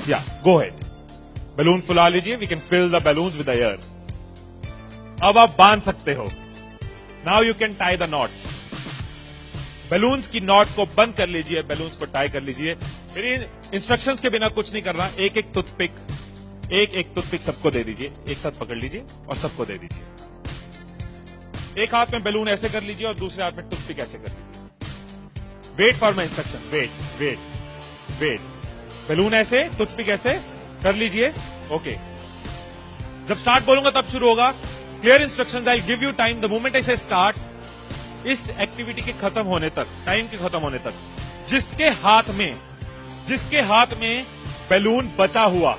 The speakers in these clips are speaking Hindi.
या गो हेड, बैलून फुला लीजिए, we can fill the balloons with air. अब आप बांध सकते हो। Now you can tie the knots. Balloons की नॉट को बंद कर लीजिए, बैलून्स को टाई कर लीजिए। फिर इंस्ट्रक्शंस के बिना कुछ नहीं करना। एक एक टूथपिक सबको दे दीजिए, एक साथ पकड़ लीजिए और सबको दे दीजिए। एक हाथ में बैलून ऐसे कर लीजिए और दूसरे हाथ में टूथपिक ऐसे कर लीजिए। Wait for my instruction, wait. Balloon ऐसे, टूथपिक ऐसे कर लीजिए। ओके, जब स्टार्ट बोलूंगा तब शुरू होगा। Clear instructions, I give you time. The moment I से स्टार्ट, इस एक्टिविटी के खत्म होने तक, टाइम के खत्म होने तक, जिसके हाथ में बैलून बचा हुआ,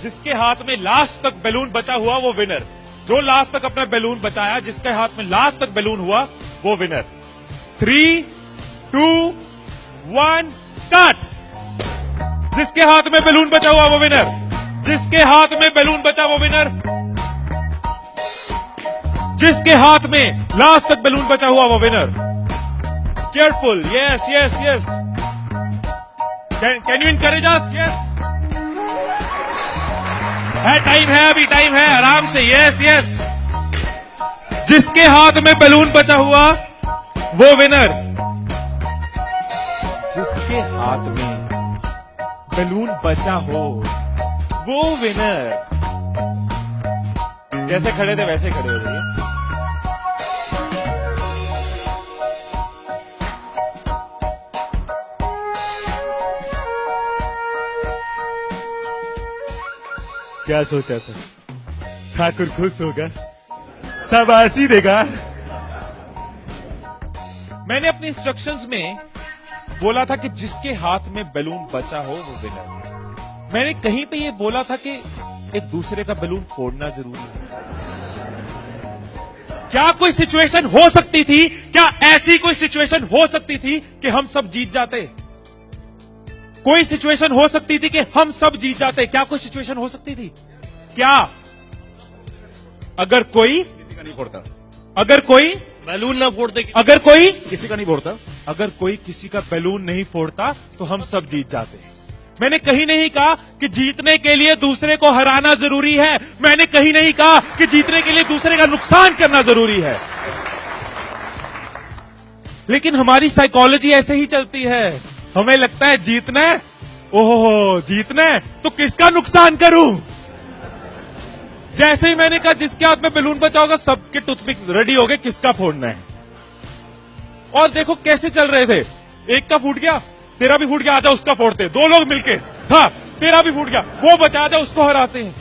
जिसके हाथ में लास्ट तक बैलून बचा हुआ, वो विनर। जो लास्ट तक अपना बैलून बचाया, जिसके हाथ में लास्ट तक बैलून हुआ, वो विनर। 3, 2, 1 स्टार्ट। जिसके हाथ में बैलून बचा हुआ वो विनर, जिसके हाथ में बैलून बचा वो विनर, जिसके हाथ में लास्ट तक बैलून बचा हुआ वो winner. Careful, yes. Can you encourage us? Yes, time है, अभी टाइम है, आराम से। यस। जिसके हाथ में बैलून बचा हुआ वो विनर, जिसके हाथ में बैलून बचा हो वो विनर। जैसे खड़े थे वैसे खड़े हो जाइए। क्या सोचा था? ठाकुर खुश होगा, शाबाशी देगा। मैंने अपने इंस्ट्रक्शंस में बोला था कि जिसके हाथ में बैलून बचा हो वो विनर। मैंने कहीं पे ये बोला था कि एक दूसरे का बैलून फोड़ना जरूरी है। क्या कोई सिचुएशन हो सकती थी, क्या ऐसी कोई सिचुएशन हो सकती थी कि हम सब जीत जाते? कोई सिचुएशन हो सकती थी कि हम सब जीत जाते? क्या कोई सिचुएशन हो सकती थी? क्या? अगर कोई किसी का नहीं फोड़ता, अगर कोई बैलून ना फोड़ते, अगर कोई किसी का नहीं फोड़ता, अगर कोई किसी का बैलून नहीं फोड़ता तो हम सब जीत जाते। मैंने कहीं नहीं कहा कि जीतने के लिए दूसरे को हराना जरूरी है। मैंने कहीं नहीं कहा कि जीतने के लिए दूसरे का नुकसान करना जरूरी है। लेकिन हमारी साइकोलॉजी ऐसे ही चलती है। हमें लगता है जीतना है, ओहो जीतना है तो किसका नुकसान करूं। जैसे ही मैंने कहा जिसके हाथ में बैलून बचा होगा, सबके टूथपिक रेडी हो गए, किसका फोड़ना है। और देखो कैसे चल रहे थे। एक का फूट गया, तेरा भी फूट गया, आजा उसका फोड़ते। दो लोग मिलके, हाँ तेरा भी फूट गया, वो बचा, आजा उसको हराते हैं।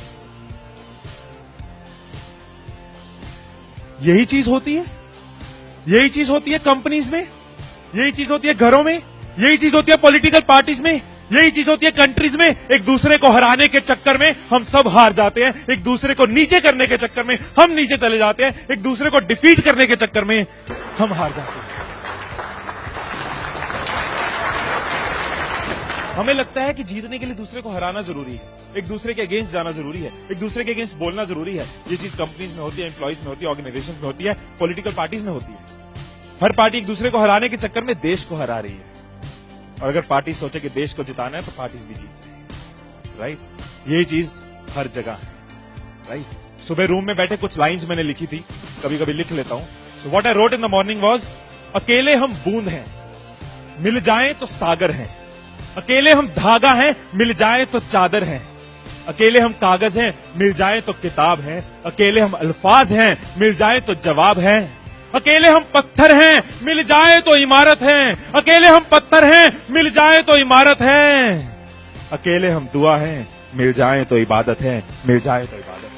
यही चीज होती है, यही चीज होती है कंपनीज में, यही चीज होती है घरों में, यही चीज होती है पॉलिटिकल पार्टीज में, यही चीज होती है कंट्रीज में। एक दूसरे को हराने के चक्कर में हम सब हार जाते हैं। एक दूसरे को नीचे करने के चक्कर में हम नीचे चले जाते हैं। एक दूसरे को डिफीट करने के चक्कर में हम हार जाते हैं। हमें लगता है कि जीतने के लिए दूसरे को हराना जरूरी है, एक दूसरे के अगेंस्ट जाना जरूरी है, एक दूसरे के अगेंस्ट बोलना जरूरी है। ये चीज कंपनीज में होती है, एम्प्लॉइज में होती है, ऑर्गेनाइजेशन में होती है, पॉलिटिकल पार्टीज में होती है। हर पार्टी एक दूसरे को हराने के चक्कर में देश को हरा रही है। और अगर पार्टी सोचे कि देश को जिताना है तो पार्टीज भी जीत जाएगी। राइट, यही चीज हर जगह है। राइट, सुबह रूम में बैठे कुछ लाइंस मैंने लिखी थी, कभी कभी लिख लेता हूं। So what I wrote in the morning was, अकेले हम बूंद हैं, मिल जाएं तो सागर हैं। अकेले हम धागा हैं, मिल जाए तो चादर हैं। अकेले हम कागज हैं, मिल जाए तो किताब हैं। अकेले हम अल्फाज हैं, मिल जाए तो जवाब हैं। अकेले हम पत्थर हैं, मिल जाए तो इमारत हैं। अकेले हम पत्थर हैं, मिल जाए तो इमारत हैं। अकेले हम दुआ हैं, मिल जाए तो इबादत है, मिल जाए तो इबादत है।